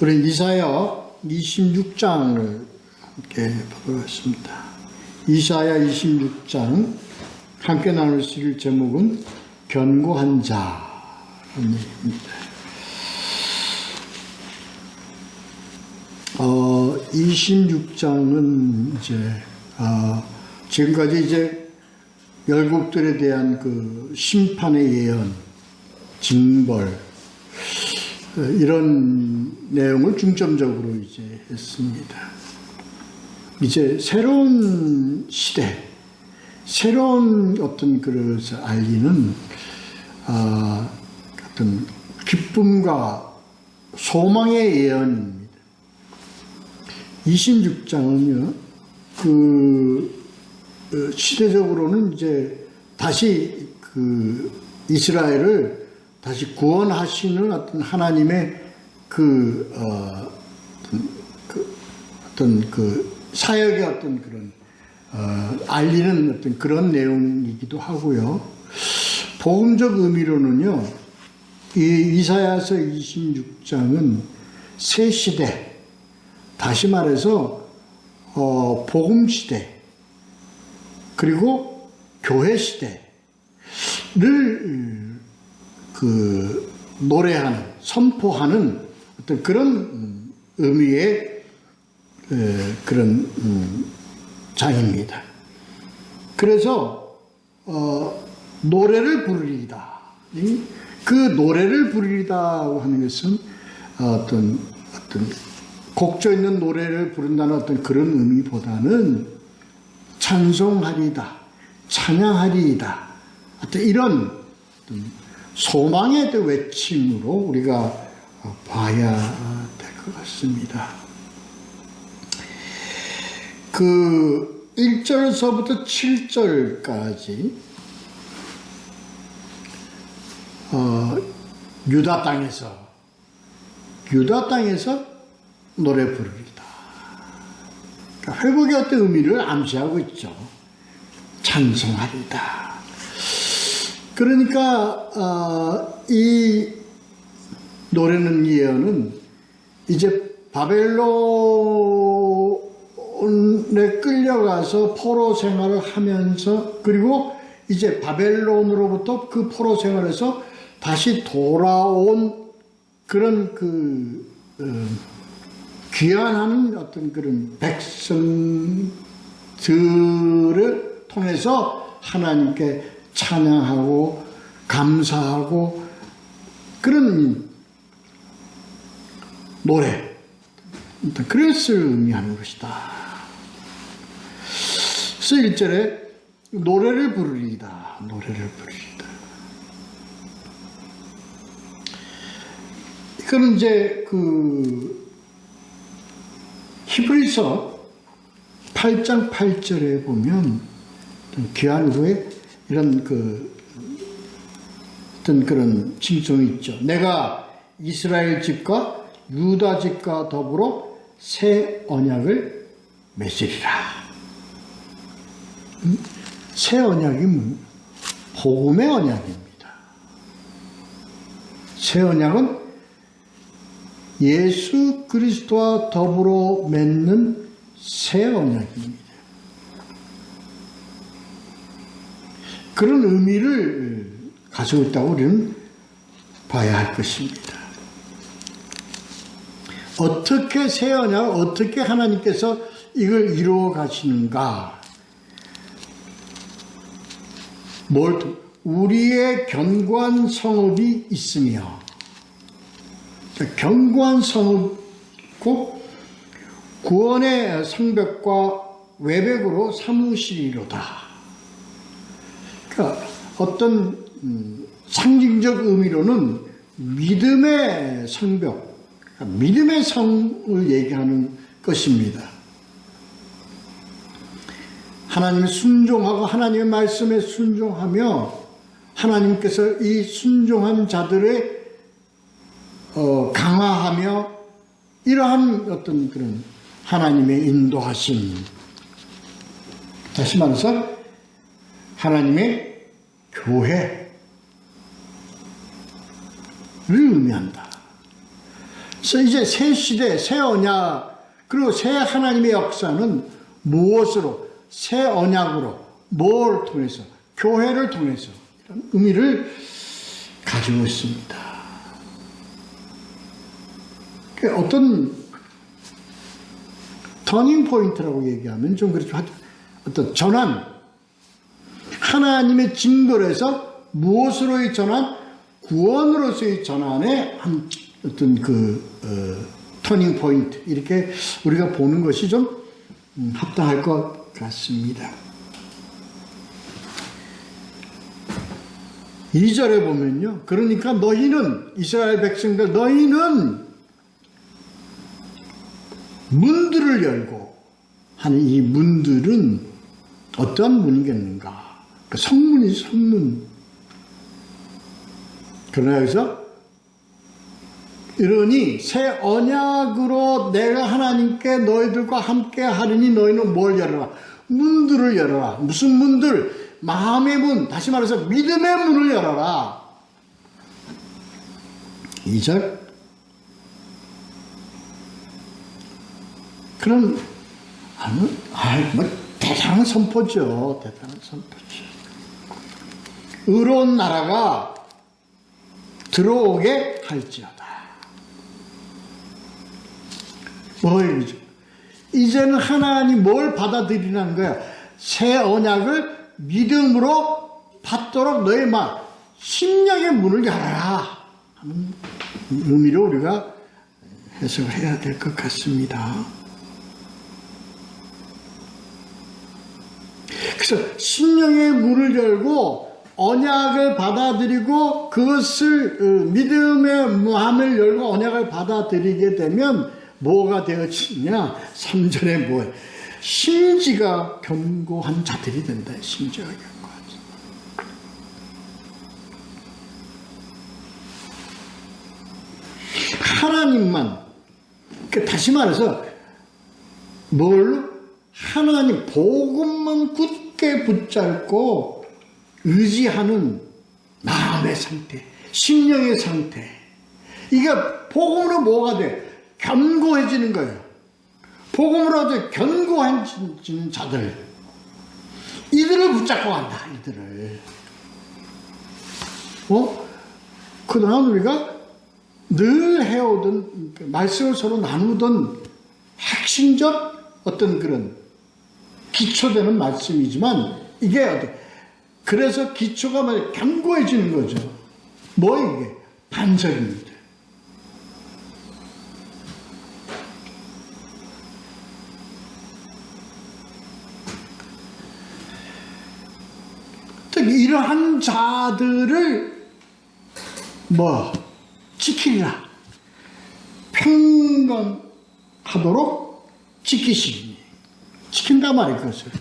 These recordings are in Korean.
우리 이사야 26장을 함께 보겠습니다. 이사야 26장 함께 나눌 수 있을 제목은 견고한 자라는 얘기입니다. 26장은 지금까지 열국들에 대한 그 심판의 예언, 징벌, 이런 내용을 중점적으로 했습니다. 이제 새로운 시대, 새로운 어떤 것을 알리는 어떤 기쁨과 소망의 예언입니다. 26장은요, 시대적으로는 다시 이스라엘을 다시 구원하시는 어떤 하나님의 사역의 어떤 그런 알리는 어떤 그런 내용이기도 하고요. 복음적 의미로는요, 이 이사야서 26장은 새 시대, 다시 말해서 복음 시대 그리고 교회 시대를 노래하는, 선포하는 어떤 그런 의미의 그런 장입니다. 그래서 노래를 부르리이다. 그 노래를 부르리이다고 하는 것은 어떤 곡조 있는 노래를 부른다는 어떤 그런 의미보다는 찬송하리이다, 찬양하리이다, 어떤 이런 소망의 외침으로 우리가 봐야 될 것 같습니다. 1절서부터 7절까지 유다 땅에서 노래 부르리다. 그러니까 회복의 어떤 의미를 암시하고 있죠. 찬송하리다. 그러니까 이 노래는, 예언은 이제 바벨론에 끌려가서 포로 생활을 하면서, 그리고 이제 바벨론으로부터 그 포로 생활에서 다시 돌아온 그런 귀환하는 어떤 그런 백성들을 통해서 하나님께 찬양하고 감사하고 그런 노래, 그것을 의미하는 것이다. 그래서 1절에 노래를 부르리이다. 노래를 부르리이다. 이거는 히브리서 8장 8절에 보면 귀환 후에 이런 어떤 그런 칭송이 있죠. 내가 이스라엘 집과 유다 집과 더불어 새 언약을 맺으리라. 새 언약이 복음의 언약입니다. 새 언약은 예수 그리스도와 더불어 맺는 새 언약입니다. 그런 의미를 가지고 있다고 우리는 봐야 할 것입니다. 어떻게 새 언약을, 어떻게 하나님께서 이걸 이루어 가시는가? 우리의 견고한 성읍이 있으며, 견고한 성읍고 구원의 성벽과 외벽으로 삼으시리로다. 그러니까 어떤 상징적 의미로는 믿음의 성벽, 믿음의 성을 얘기하는 것입니다. 하나님을 순종하고 하나님의 말씀에 순종하며 하나님께서 이 순종한 자들의 강화하며 이러한 어떤 그런 하나님의 인도하심, 다시 말해서 하나님의 교회를 의미한다. 그래서 이제 새 시대, 새 언약, 그리고 새 하나님의 역사는 무엇으로, 새 언약으로, 뭘 통해서, 교회를 통해서 이런 의미를 가지고 있습니다. 어떤 터닝 포인트라고 얘기하면 좀 그렇게 하죠. 어떤 전환, 하나님의 징벌에서 무엇으로의 전환, 구원으로서의 전환의 한 어떤 터닝 포인트, 이렇게 우리가 보는 것이 좀 합당할 것 같습니다. 2절에 보면요, 그러니까 너희는, 이스라엘 백성들, 너희는 문들을 열고 하는 이 문들은 어떠한 문이겠는가? 그 성문이 성문. 그러나 여기서 이러니 새 언약으로 내가 하나님께 너희들과 함께 하리니 너희는 뭘 열어라? 문들을 열어라. 무슨 문들? 마음의 문, 다시 말해서 믿음의 문을 열어라. 2절. 그럼 대단한 선포죠. 대단한 선포죠. 의로운 나라가 들어오게 할지어다. 뭐 얘기죠? 이제는 하나님 뭘 받아들이라는 거야? 새 언약을 믿음으로 받도록 너의 마음, 심령의 문을 열어라 하는 의미로 우리가 해석을 해야 될 것 같습니다. 그래서 심령의 문을 열고 언약을 받아들이고 그것을 믿음의 마음을 열고 언약을 받아들이게 되면 뭐가 되어지냐? 3절에 뭐예요? 심지가 견고한 자들이 된다. 심지가 견고한 자. 하나님만, 다시 말해서 뭘로? 하나님 복음만 굳게 붙잡고 의지하는 마음의 상태, 심령의 상태. 이게 복음으로 뭐가 돼? 견고해지는 거예요. 복음으로 견고해지는 자들, 이들을 붙잡고 간다. 이들을. 그동안 우리가 늘 해오던 말씀을 서로 나누던 핵심적 어떤 그런 기초되는 말씀이지만 이게 그래서 기초가 견고해지는 거죠. 뭐 이게? 반석입니다. 이러한 자들을 지키리라. 평강하도록 지키시니. 지킨다 말이에요, 그것을.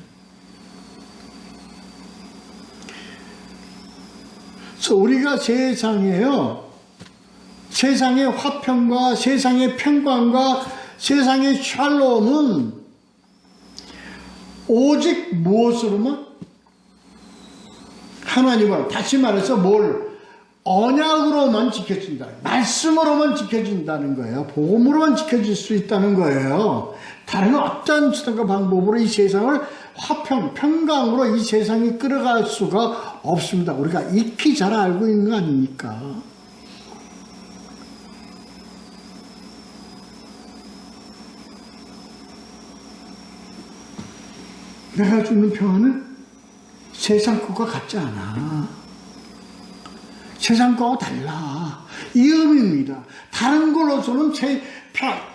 그래서 우리가 세상의 화평과 세상의 평강과 세상의 샬롬은 오직 무엇으로만? 하나님을, 다시 말해서 언약으로만 지켜진다. 말씀으로만 지켜진다는 거예요. 복음으로만 지켜질 수 있다는 거예요. 다른 어떤 수단과 방법으로 이 세상을 평강으로 이 세상이 끌어갈 수가 없습니다. 우리가 익히 잘 알고 있는 거 아닙니까? 내가 주는 평안은 세상 것과 같지 않아. 세상 거하고 달라. 이 의미입니다. 다른 걸로서는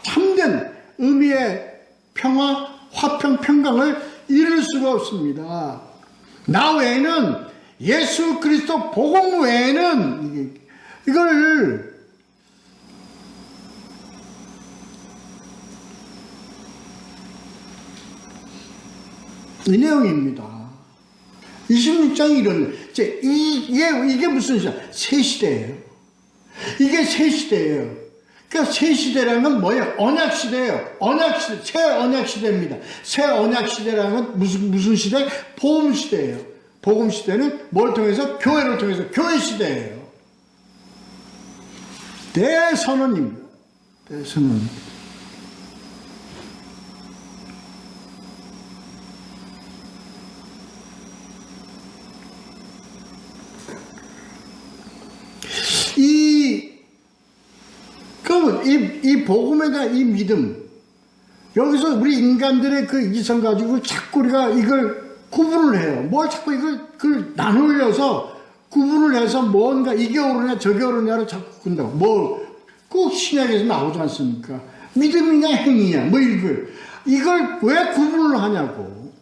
참된 의미의 평화, 화평, 평강을 이룰 수가 없습니다. 나 외에는, 예수 그리스도 복음 외에는 이걸 이 내용입니다. 26장이 이게 무슨 시대? 새 시대예요. 이게 새 시대예요. 그러니까 새 시대라는 건 뭐예요? 언약 시대예요. 언약 시대, 새 언약 시대입니다. 새 언약 시대라는 건 무슨 시대? 복음 시대예요. 복음 시대는 뭘 통해서? 교회를 통해서 교회 시대예요. 내 선언입니다. 대해서는 이 복음에 대한 이 믿음, 여기서 우리 인간들의 그 이성 가지고 자꾸 우리가 이걸 구분을 해요. 뭘 자꾸 그걸 나누려서 구분을 해서 뭔가 이게 옳으냐 저게 옳으냐를 자꾸 군다고. 뭐 꼭 신약에서 나오지 않습니까? 믿음이냐 행위냐 뭐 이걸 왜 구분을 하냐고.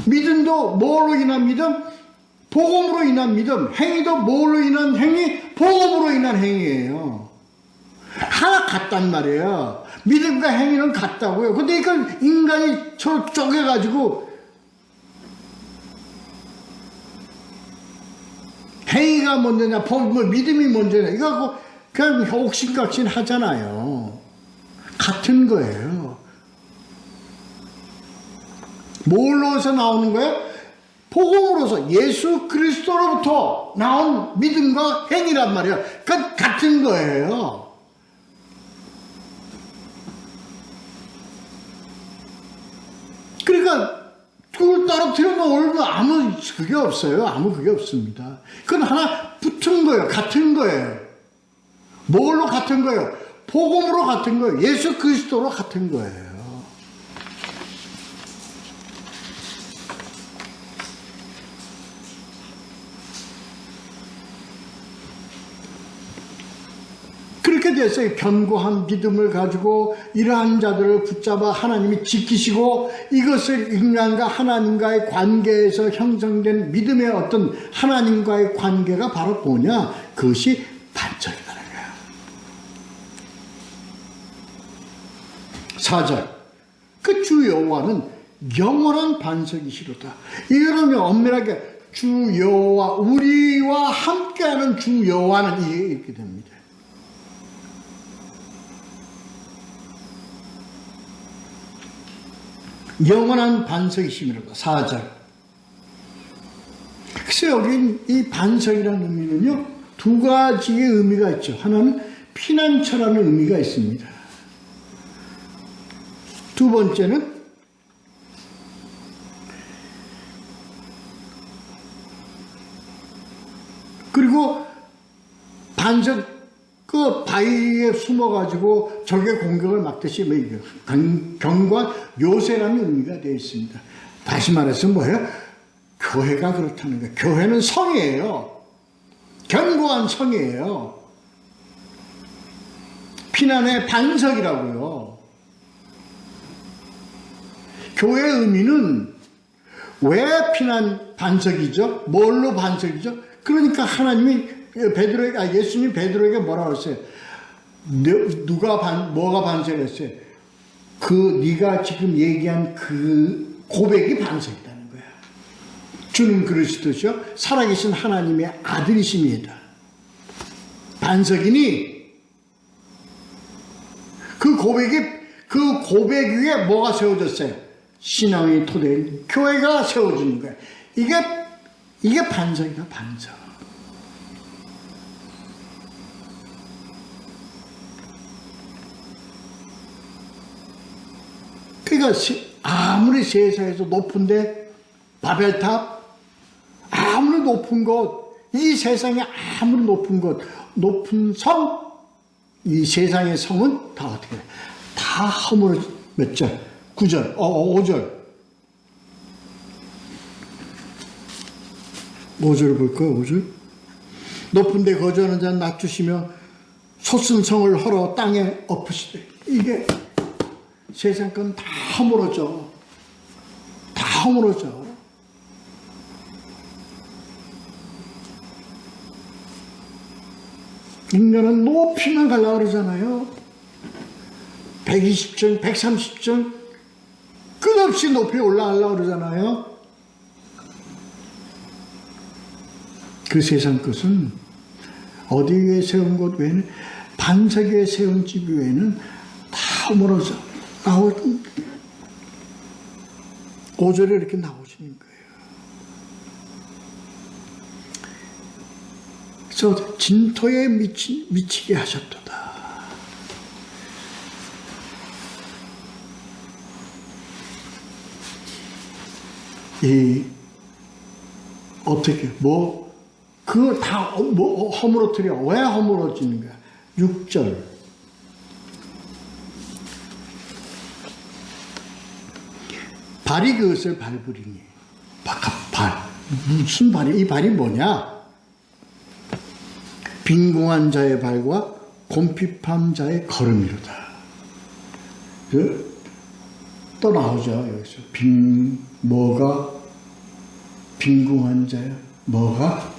믿음도 뭘로 인한 믿음? 복음으로 인한 믿음. 행위도 뭘로 인한 행위? 복음으로 인한 행위예요. 하나 같단 말이에요. 믿음과 행위는 같다고요. 근데 이걸 인간이 서로 쪼개가지고 행위가 먼저냐, 믿음이 먼저냐, 이거 갖고 그냥 옥신각신 하잖아요. 같은 거예요. 뭘로서 나오는 거예요? 복음으로서 예수 그리스도로부터 나온 믿음과 행위란 말이에요. 그건 같은 거예요. 그러니까 그걸 떨어뜨려 놓으면 아무 그게 없어요. 아무 그게 없습니다. 그건 하나 붙은 거예요. 같은 거예요. 뭘로 같은 거예요? 복음으로 같은 거예요. 예수 그리스도로 같은 거예요. 그렇게 돼서 견고한 믿음을 가지고 이러한 자들을 붙잡아 하나님이 지키시고 이것을 인간과 하나님과의 관계에서 형성된 믿음의 어떤 하나님과의 관계가 바로 뭐냐? 그것이 반석이라는 거예요. 4절 그 주 여호와는 영원한 반석이시로다. 이거는 엄밀하게 주 여호와 우리와 함께하는 주 여호와는 이렇게 됩니다. 영원한 반석이심이라고 4절. 그래서 여기 이 반석이라는 의미는요, 두 가지의 의미가 있죠. 하나는 피난처라는 의미가 있습니다. 두 번째는 그리고 반석 그 바위에 숨어가지고 적의 공격을 막듯이 견고한 요새라는 의미가 되어 있습니다. 다시 말해서 뭐예요? 교회가 그렇다는 거예요. 교회는 성이에요. 견고한 성이에요. 피난의 반석이라고요. 교회의 의미는 왜 피난 반석이죠? 뭘로 반석이죠? 그러니까 하나님이 예수님 베드로에게 뭐라고 했어요? 뭐가 반석했어요? 네가 지금 얘기한 그 고백이 반석이라는 거야. 주는 그리스도시요 살아계신 하나님의 아들이십니다. 반석이니 그 고백 위에 뭐가 세워졌어요? 신앙의 토대인 교회가 세워지는 거야. 이게 반석이다, 반석. 그러니까 아무리 세상에서 높은데 바벨탑 아무리 높은 곳, 이 세상에 아무리 높은 곳, 높은 성, 이 세상의 성은 다 어떻게 돼? 다 허물어. 몇 절? 9절, 5절. 5절을 볼까요? 5절. 높은 데 거주하는 자는 낮추시며 솟은 성을 헐어 땅에 엎으시되. 이게 세상 건 다 허물어져. 다 허물어져. 인간은 높이만 가려고 그러잖아요. 120층, 130층 끝없이 높이 올라가려고 그러잖아요. 그 세상 것은 어디 위에 세운 것 외에는, 반석 위에 세운 집 외에는 다 허물어져. 5절에 이렇게 나오시는 거예요. 그래서 진토에 미치게 하셨도다. 어떻게, 그거 다, 허물어뜨려. 왜 허물어지는 거야? 6절. 발이 그것을 밟으리니. 발. 무슨 발이, 이 발이 뭐냐? 빈궁한 자의 발과 곰핍한 자의 걸음이로다. 또 나오죠, 여기서. 빈궁한 자야? 뭐가?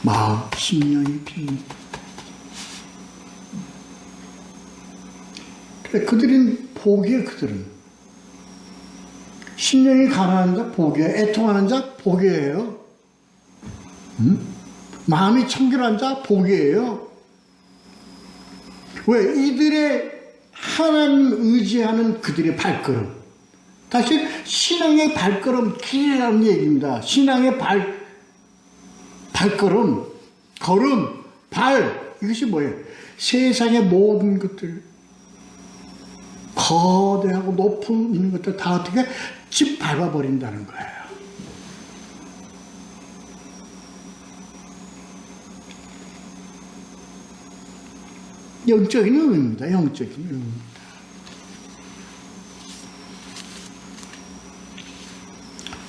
마음, 심령이 빈. 그래, 그들은 복이에요, 그들은. 심령이 가난한 자, 복이에요. 애통하는 자, 복이에요. 마음이 청결한 자, 복이에요. 왜? 이들의 하나님 의지하는 그들의 발걸음. 다시 신앙의 발걸음, 길이라는 얘기입니다. 신앙의 발걸음, 걸음, 발, 이것이 뭐예요? 세상의 모든 것들, 거대하고 높은 있는 것들 다 어떻게 집 밟아버린다는 거예요. 영적인 의미입니다. 영적인 의미입니다.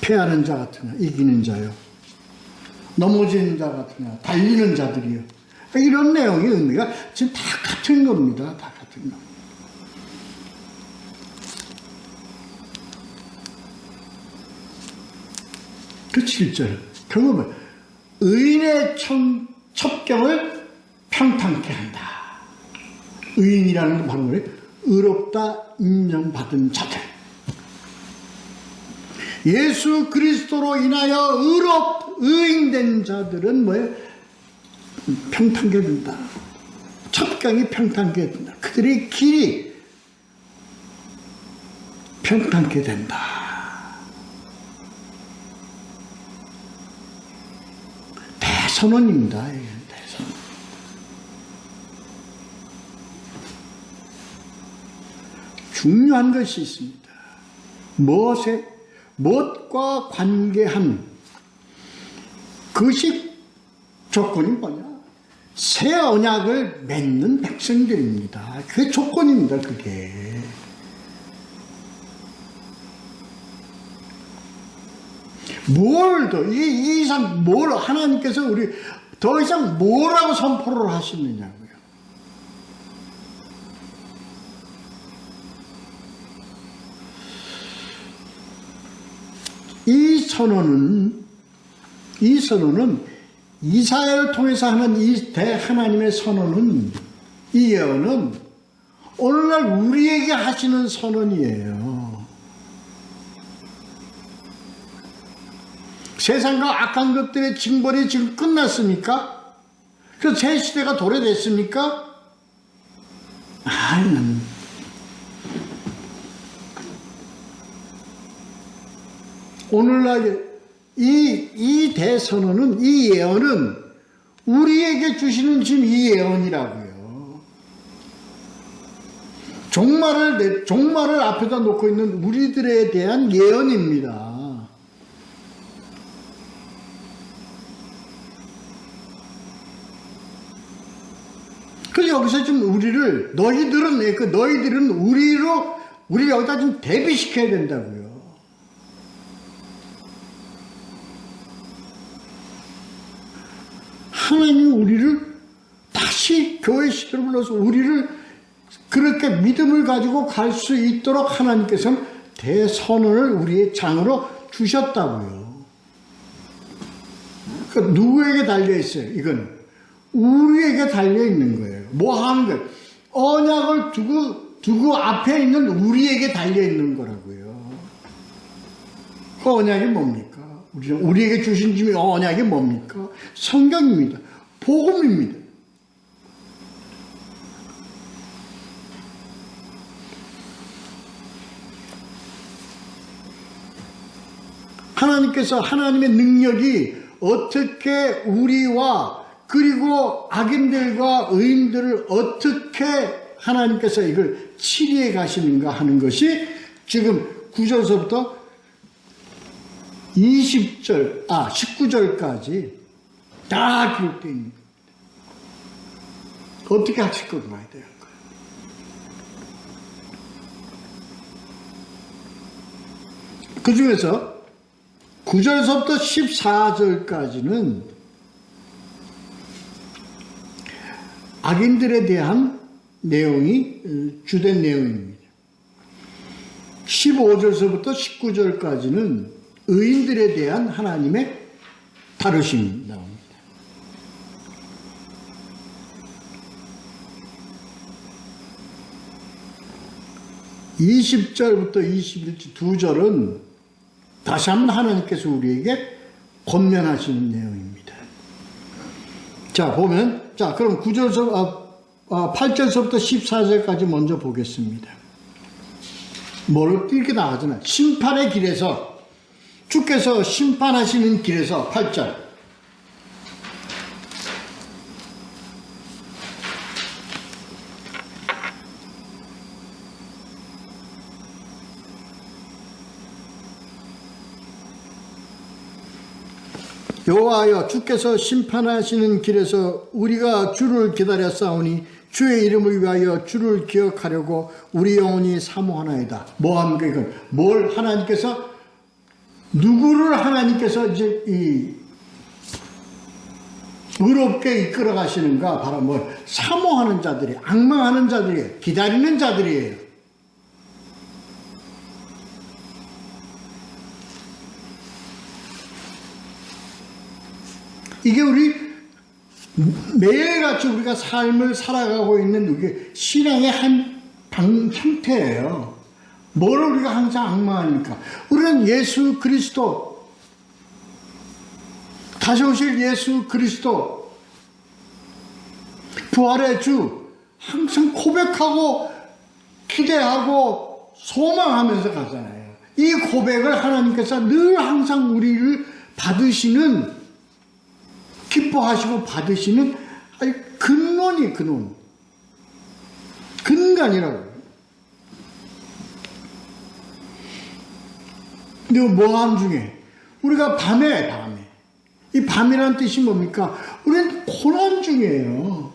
패하는 자 같으냐, 이기는 자요. 넘어지는 자 같으냐, 달리는 자들이요. 이런 내용의 의미가 지금 다 같은 겁니다. 다 같은 겁니다. 그 7절. 결국은 의인의 첩경을 평탄케 한다. 의인이라는 건 바로 뭐예요? 의롭다 인정받은 자들. 예수 그리스도로 인하여 의인된 자들은 뭐예요? 평탄케 된다. 첩경이 평탄케 된다. 그들의 길이 평탄케 된다. 대선언입니다. 대선언. 중요한 것이 있습니다. 무엇과 관계한 그것이 조건이 뭐냐? 새 언약을 맺는 백성들입니다. 그게 조건입니다. 그게. 뭘 더, 이 이상 뭘 하나님께서 우리 더 이상 뭐라고 선포를 하시느냐고요. 이 선언은 이사야를 통해서 하는 이 대하나님의 선언은, 이 예언은 오늘날 우리에게 하시는 선언이에요. 세상과 악한 것들의 징벌이 지금 끝났습니까? 그래서 새 시대가 도래됐습니까? 아니, 오늘날 이 대선언은, 이 예언은 우리에게 주시는 지금 이 예언이라고요. 종말을 앞에다 놓고 있는 우리들에 대한 예언입니다. 그래서 여기서 지금 너희들은 우리 여기다 좀 대비시켜야 된다고요. 하나님이 우리를 다시 교회 시대로 불러서 우리를 그렇게 믿음을 가지고 갈 수 있도록 하나님께서는 대선언을 우리의 장으로 주셨다고요. 그러니까 누구에게 달려있어요? 이건 우리에게 달려있는 거예요. 뭐 하는 거예요? 언약을 두고 앞에 있는 우리에게 달려있는 거라고요. 그 언약이 뭡니까? 우리에게 주신 짐이 언약이 뭡니까? 성경입니다. 복음입니다. 하나님께서 하나님의 능력이 어떻게 우리와 그리고 악인들과 의인들을 어떻게 하나님께서 이걸 치리해 가시는가 하는 것이 지금 9절서부터 19절까지 다 기록되어 있는 겁니다. 어떻게 하실 건가에 대한 거예요. 그 중에서 9절서부터 14절까지는 악인들에 대한 내용이 주된 내용입니다. 15절서부터 19절까지는 의인들에 대한 하나님의 다루심이 나옵니다. 20절부터 21절 두 절은 다시 한번 하나님께서 우리에게 권면하시는 내용입니다. 자, 보면, 자, 그럼 8절서부터 14절까지 먼저 보겠습니다. 뭘 이렇게 나가잖아요. 심판의 길에서, 주께서 심판하시는 길에서 8절. 여호와여, 주께서 심판하시는 길에서 우리가 주를 기다려 싸우니 주의 이름을 위하여 주를 기억하려고 우리 영혼이 사모하나이다. 뭐합니까? 이건 뭘 하나님께서, 누구를 하나님께서 이제 의롭게 이끌어 가시는가? 바로 뭘 사모하는 자들이, 앙망하는 자들이에요. 기다리는 자들이에요. 이게 우리 매일같이 우리가 삶을 살아가고 있는 이게 신앙의 한 형태예요. 뭘 우리가 항상 앙망하니까? 우리는 예수 그리스도, 다시 오실 예수 그리스도, 부활의 주, 항상 고백하고 기대하고 소망하면서 가잖아요. 이 고백을 하나님께서 늘 항상 우리를 받으시는, 기뻐하시고 받으시는 근원이 근간이라고. 근데 모함 중에 우리가 밤에 이 밤이라는 뜻이 뭡니까? 우리는 고난 중이에요.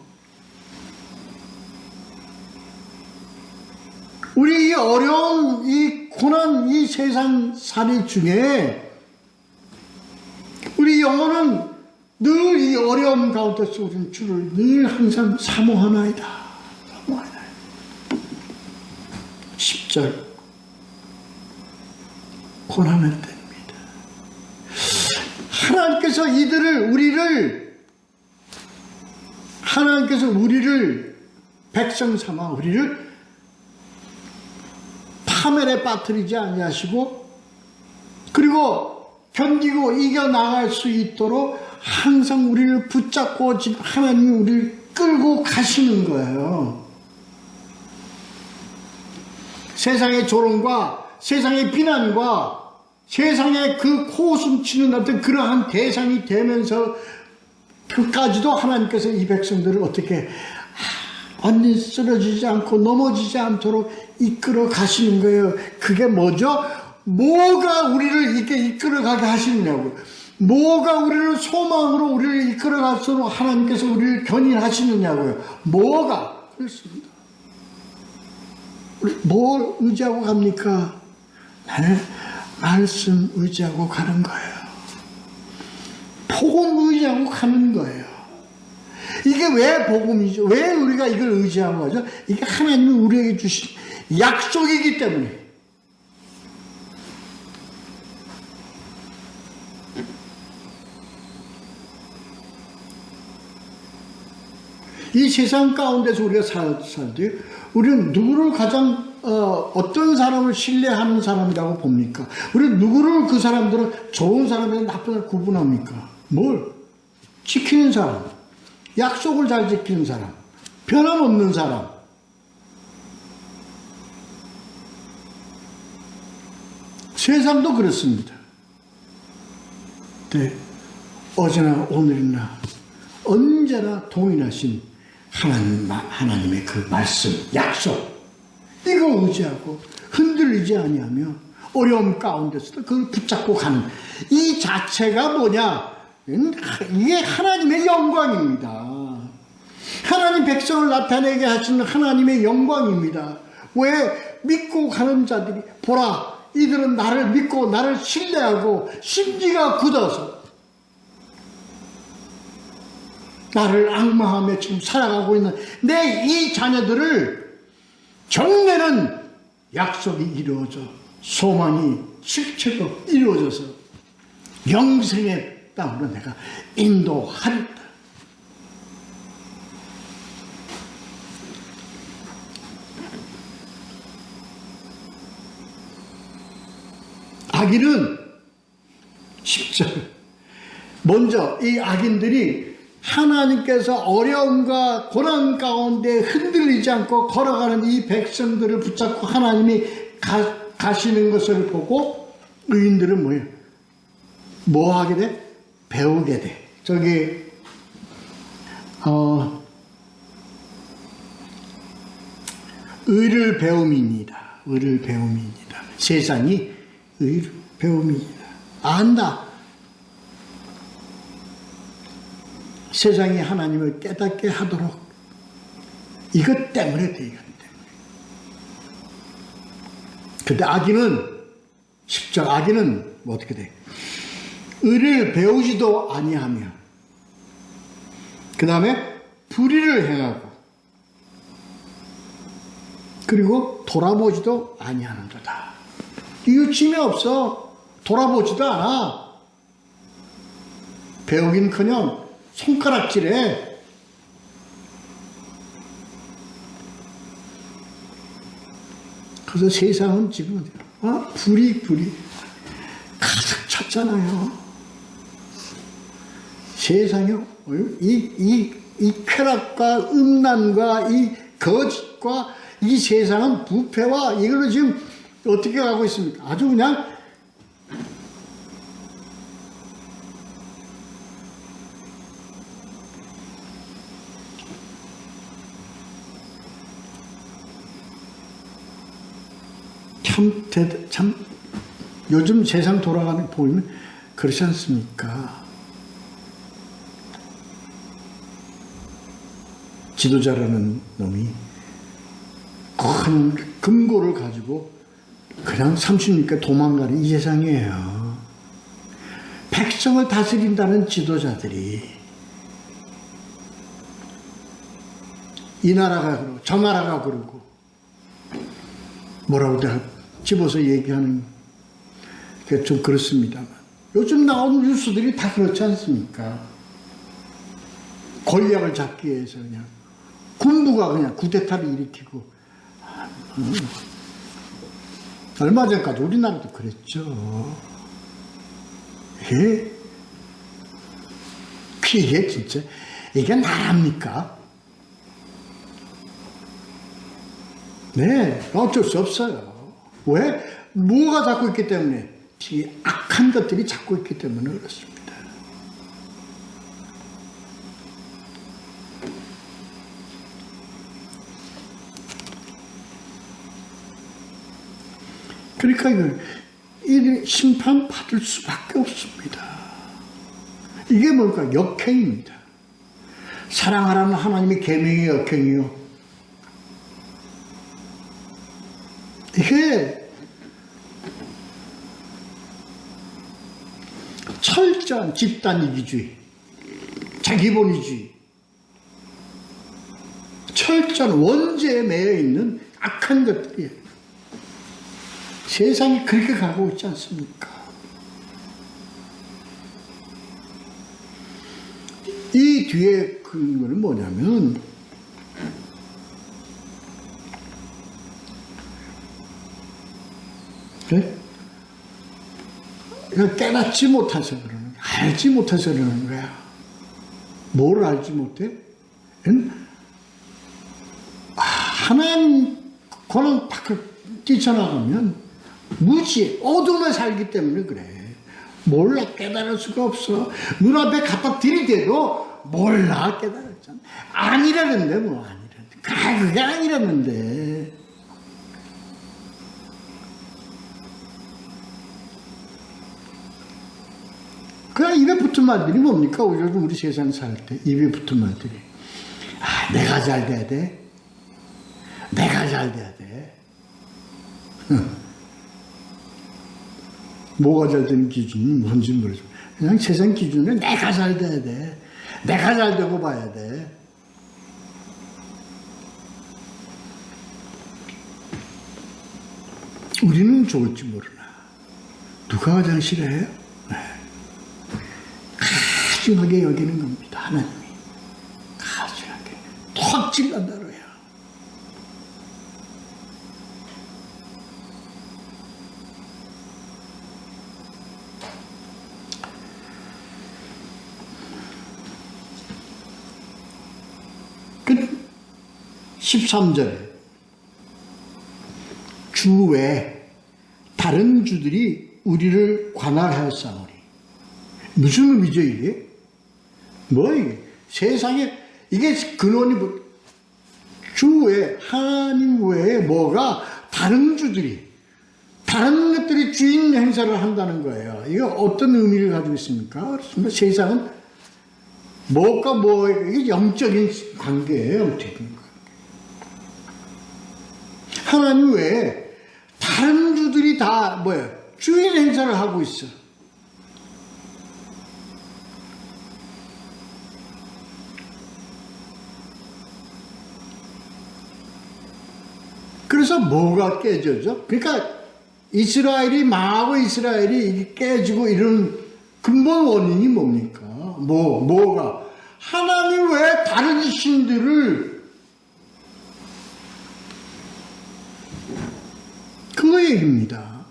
우리 이 어려운 이 고난, 이 세상 살이 중에 우리 영혼은 늘 이 어려움 가운데서 우리는 주를 늘 항상 사모하나이다. 10절 고난의 때입니다. 하나님께서 우리를 백성 삼아 우리를 파멸에 빠뜨리지 아니하시고, 그리고 견디고 이겨나갈 수 있도록 항상 우리를 붙잡고 지금 하나님이 우리를 끌고 가시는 거예요. 세상의 조롱과 세상의 비난과 세상의 그 코웃음치는 어떤 그러한 대상이 되면서 끝까지도 하나님께서 이 백성들을 어떻게 완전히 쓰러지지 않고 넘어지지 않도록 이끌어 가시는 거예요. 그게 뭐죠? 뭐가 우리를 이렇게 이끌어 가게 하시느냐고요. 뭐가 우리를 소망으로 우리를 이끌어 갈수록 하나님께서 우리를 견인하시느냐고요. 뭐가? 그렇습니다. 우리 뭘 의지하고 갑니까? 나는 말씀 의지하고 가는 거예요. 복음 의지하고 가는 거예요. 이게 왜 복음이죠? 왜 우리가 이걸 의지하는 거죠? 이게 하나님이 우리에게 주신 약속이기 때문에. 이 세상 가운데서 우리가 살때 우리는 누구를 가장 어떤 사람을 신뢰하는 사람이라고 봅니까? 우리는 누구를, 그 사람들은 좋은 사람이나 나쁜 사람을 구분합니까? 뭘? 지키는 사람, 약속을 잘 지키는 사람, 변함없는 사람. 세상도 그렇습니다. 네. 어제나 오늘이나 언제나 동일하신 하나님의 그 말씀, 약속, 이거 의지하고 흔들리지 아니하며 어려움 가운데서도 그걸 붙잡고 가는 이 자체가 뭐냐? 이게 하나님의 영광입니다. 하나님 백성을 나타내게 하시는 하나님의 영광입니다. 왜? 믿고 가는 자들이 보라, 이들은 나를 믿고 나를 신뢰하고 심지가 굳어서 나를 앙망하며 지금 살아가고 있는 내 이 자녀들을 경내는 약속이 이루어져 소망이 실체로 이루어져서 영생의 땅으로 내가 인도하리다. 악인은 10절 먼저 이 악인들이 하나님께서 어려움과 고난 가운데 흔들리지 않고 걸어가는 이 백성들을 붙잡고 하나님이 가시는 것을 보고 의인들은 뭐예요? 뭐 하게 돼? 배우게 돼. 저기 의를 배움이니이다. 의를 배움이니이다. 세상이 의를 배움이니이다. 안다. 세상이 하나님을 깨닫게 하도록 이것 때문에 돼. 이것 때문에. 근데 악인은 10절 악인은 뭐 어떻게 돼? 의를 배우지도 아니하며 그 다음에 불의를 행하고 그리고 돌아보지도 아니하는도다. 이거 재미없어. 돌아보지도 않아. 배우긴커녕 손가락질해. 그래서 세상은 지금 불이 가득 찼잖아요. 세상에 이 쾌락과 음란과 이 거짓과 이 세상은 부패와 이걸로 지금 어떻게 가고 있습니까? 아주 그냥 참 요즘 세상 돌아가는 거 보면 그렇지 않습니까? 지도자라는 놈이 큰 금고를 가지고 그냥 30리께 도망가는 이 세상이에요. 백성을 다스린다는 지도자들이 이 나라가 그러고 저 나라가 그러고 뭐라고 내가 집어서 얘기하는 게 좀 그렇습니다만 요즘 나오는 뉴스들이 다 그렇지 않습니까? 권력을 잡기 위해서 그냥 군부가 그냥 쿠데타를 일으키고 얼마 전까지 우리나라도 그랬죠. 예? 이게 진짜 이게 나랍니까? 네, 어쩔 수 없어요. 왜? 뭐가 잡고 있기 때문에? 이 악한 것들이 잡고 있기 때문에 그렇습니다. 그러니까 이 심판받을 수밖에 없습니다. 이게 뭘까? 역행입니다. 사랑하라는 하나님의 계명의 역행이요. 이게 철저한 집단이기주의, 자기본위주의, 철저한 원죄에 매여 있는 악한 것들이에요. 세상이 그렇게 가고 있지 않습니까? 이 뒤에 그거는 뭐냐면 그래? 깨닫지 못해서 그러는 거야. 알지 못해서 그러는 거야. 뭘 알지 못해? 하나님 권한 밖을 뛰쳐나가면 무지, 어둠에 살기 때문에 그래. 몰라, 깨달을 수가 없어. 눈앞에 갖다 들이대도 몰라, 깨달았잖아. 아니라는데, 뭐, 아니라는데. 그게 아니라는데. 그냥 입에 붙은 말들이 뭡니까? 우리 세상 살 때 입에 붙은 말들이. 아, 내가 잘 돼야 돼. 내가 잘 돼야 돼. 뭐가 잘 되는 기준이 뭔지 모르죠. 그냥 세상 기준에 내가 잘 돼야 돼. 내가 잘 되고 봐야 돼. 우리는 좋을지 모르나. 누가 가장 싫어해요? 네. 가증하게 여기는 겁니다. 하나님이. 가증하게. 턱 찔러다로요. 그 13절에 주 외에 다른 주들이 우리를 관할하였사오니. 무슨 의미죠 이게? 뭐 이게? 세상에 이게 근원이 뭐, 주 외에 하나님 외에 뭐가 다른 주들이 다른 것들이 주인 행사를 한다는 거예요. 이거 어떤 의미를 가지고 있습니까? 그렇습니다. 세상은 뭐가 뭐예요? 이게 영적인 관계예요. 영적인 관계. 하나님 외에 다른 주들이 다 뭐예요? 주인 행사를 하고 있어. 그래서 뭐가 깨져죠? 그러니까 이스라엘이 망하고 이스라엘이 깨지고 이런 근본 원인이 뭡니까? 뭐가? 하나님 외에 다른 신들을 그거 얘기입니다.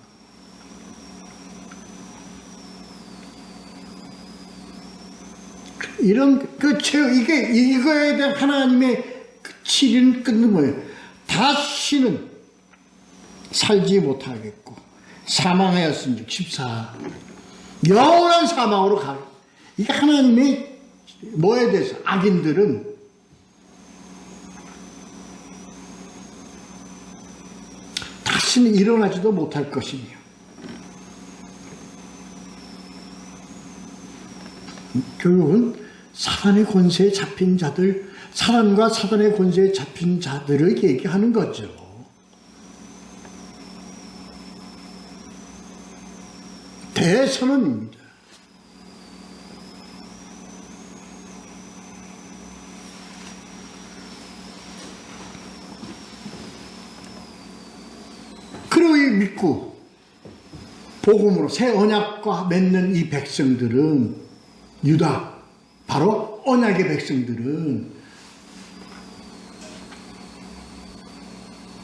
이거에 대한 하나님의 치리는 끊는 거예요. 다시는 살지 못하겠고, 사망하였은즉 14. 영원한 사망으로 가요. 이게 하나님의 뭐에 대해서 악인들은 다시는 일어나지도 못할 것이며, 결국은 사단의 권세에 잡힌 자들, 사단과 사단의 권세에 잡힌 자들을 얘기하는 거죠. 대선언입니다. 그러고 믿고 복음으로 새 언약과 맺는 이 백성들은, 유다, 바로 언약의 백성들은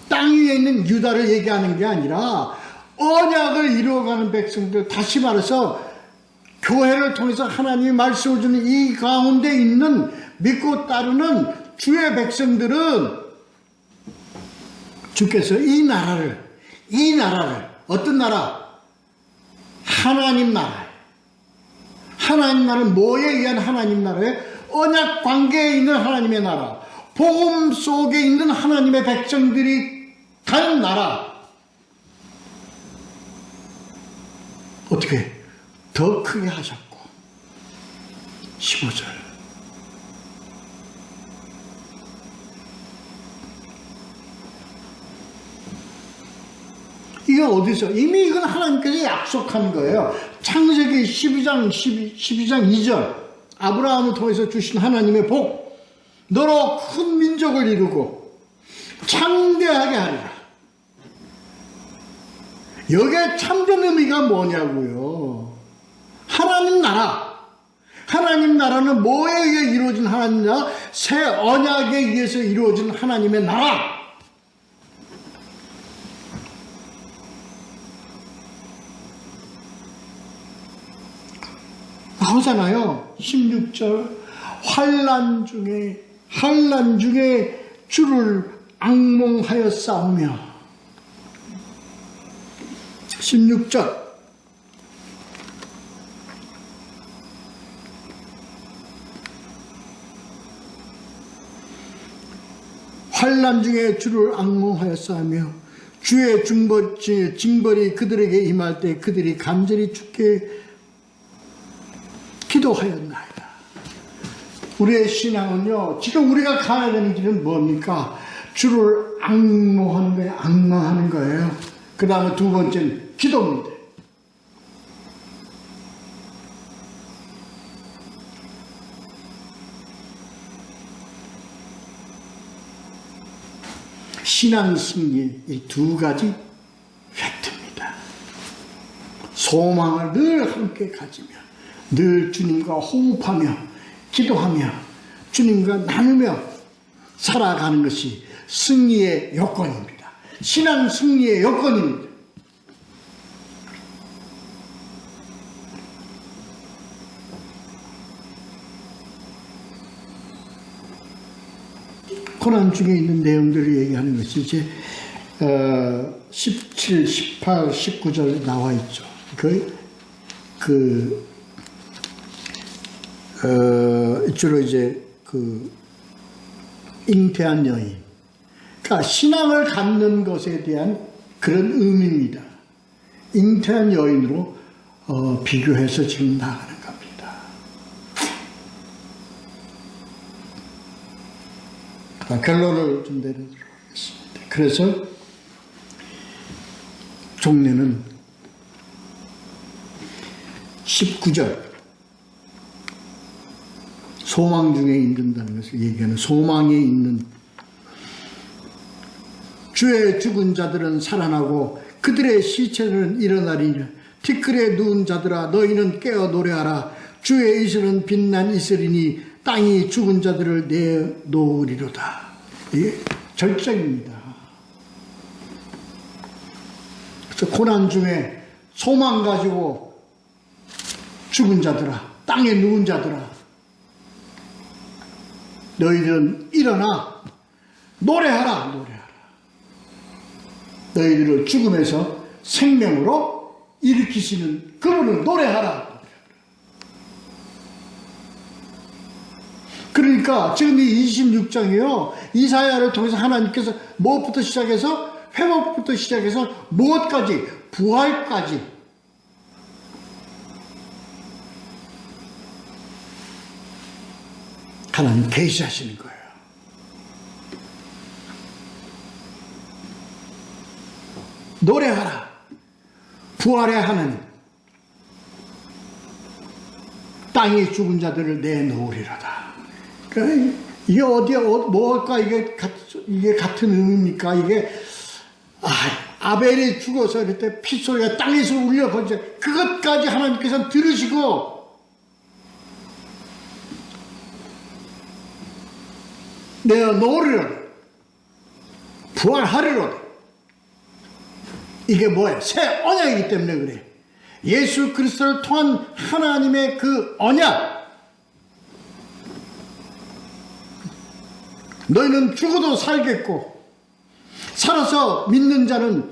땅 위에 있는 유다를 얘기하는 게 아니라 언약을 이루어가는 백성들, 다시 말해서 교회를 통해서 하나님이 말씀을 주는 이 가운데 있는 믿고 따르는 주의 백성들은 주께서 이 나라를 어떤 나라? 하나님 나라. 하나님 나라는 뭐에 의한 하나님 나라에? 언약 관계에 있는 하나님의 나라, 복음 속에 있는 하나님의 백성들이 간 나라. 어떻게 더 크게 하셨고. 15절. 이게 어디서? 이미 이건 하나님께서 약속한 거예요. 창세기 12장 2절. 아브라함을 통해서 주신 하나님의 복. 너로 큰 민족을 이루고 창대하게 하리라. 여기에 참된 의미가 뭐냐고요. 하나님 나라. 하나님 나라는 뭐에 의해 이루어진 하나님 나라? 새 언약에 의해서 이루어진 하나님의 나라. 나오잖아요. 16절. 환난 중에 주를 앙몽하여 싸우며. 16절. 환난 중에 주를 앙몽하였사하며 주의 징벌이 그들에게 임할 때 그들이 간절히 주께 기도하였나이다. 우리의 신앙은요, 지금 우리가 가야 되는 길은 뭡니까? 주를 앙모하는 거예요. 앙망하는 거예요. 그 다음에 두 번째는 기도입니다. 신앙 승리, 이 두 가지 팩트입니다. 소망을 늘 함께 가지며 늘 주님과 호흡하며 기도하며 주님과 나누며 살아가는 것이 승리의 요건입니다. 신앙 승리의 요건입니다. 고난 중에 있는 내용들을 얘기하는 것이 이제 17, 18, 19절 나와 있죠. 주로 이제 잉태한 여인. 그러니까 신앙을 갖는 것에 대한 그런 의미입니다. 잉태한 여인으로 비교해서 지금 나가는 겁니다. 결론을 좀 내리도록 하겠습니다. 그래서 종례는 19절 소망 중에 있는다는 것을 얘기하는, 소망에 있는 주의 죽은 자들은 살아나고 그들의 시체는 일어나리니 티끌에 누운 자들아 너희는 깨어 노래하라. 주의 이슬은 빛난 이슬이니 땅이 죽은 자들을 내놓으리로다. 이게 절정입니다. 그래서 고난 중에 소망 가지고 죽은 자들아, 땅에 누운 자들아, 너희들은 일어나 노래하라, 노래하라. 너희들을 죽음에서 생명으로 일으키시는 그분을 노래하라. 그러니까 지금 이 26장이요, 이사야를 통해서 하나님께서 무엇부터 시작해서 회복부터 시작해서 무엇까지, 부활까지 하나님 계시하시는 거예요. 노래하라. 부활의 하나님. 땅에 죽은 자들을 내놓으리로다. 그러니까 이게 어디에 뭘까? 이게 같은 의미입니까? 이게 아벨이 죽어서 그때 핏소리가 땅에서 울려 퍼져. 그것까지 하나님께서 들으시고 내놓으리로다. 부활하리로다. 이게 뭐예요? 새 언약이기 때문에 그래. 예수 그리스도를 통한 하나님의 그 언약. 너희는 죽어도 살겠고 살아서 믿는 자는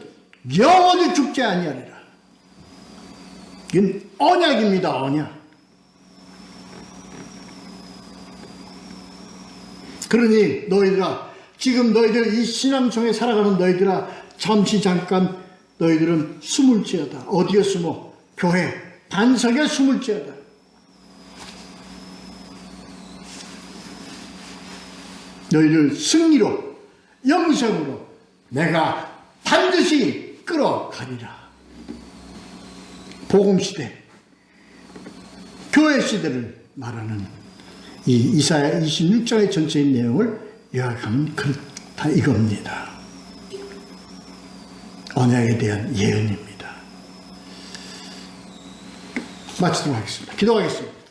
영원히 죽지 아니하리라. 이건 언약입니다. 언약. 그러니 너희들아, 지금 너희들 이 신앙송에 살아가는 너희들아, 잠깐 너희들은 숨을지어다. 어디에 숨어? 교회 반석에 숨을지어다. 너희들 승리로, 영생으로 내가 반드시 끌어가리라. 복음시대, 교회시대를 말하는 이 이사야 26장의 전체의 내용을 요약하면 다 이겁니다. 언약에 대한 예언입니다. 마치도록 하겠습니다. 기도하겠습니다.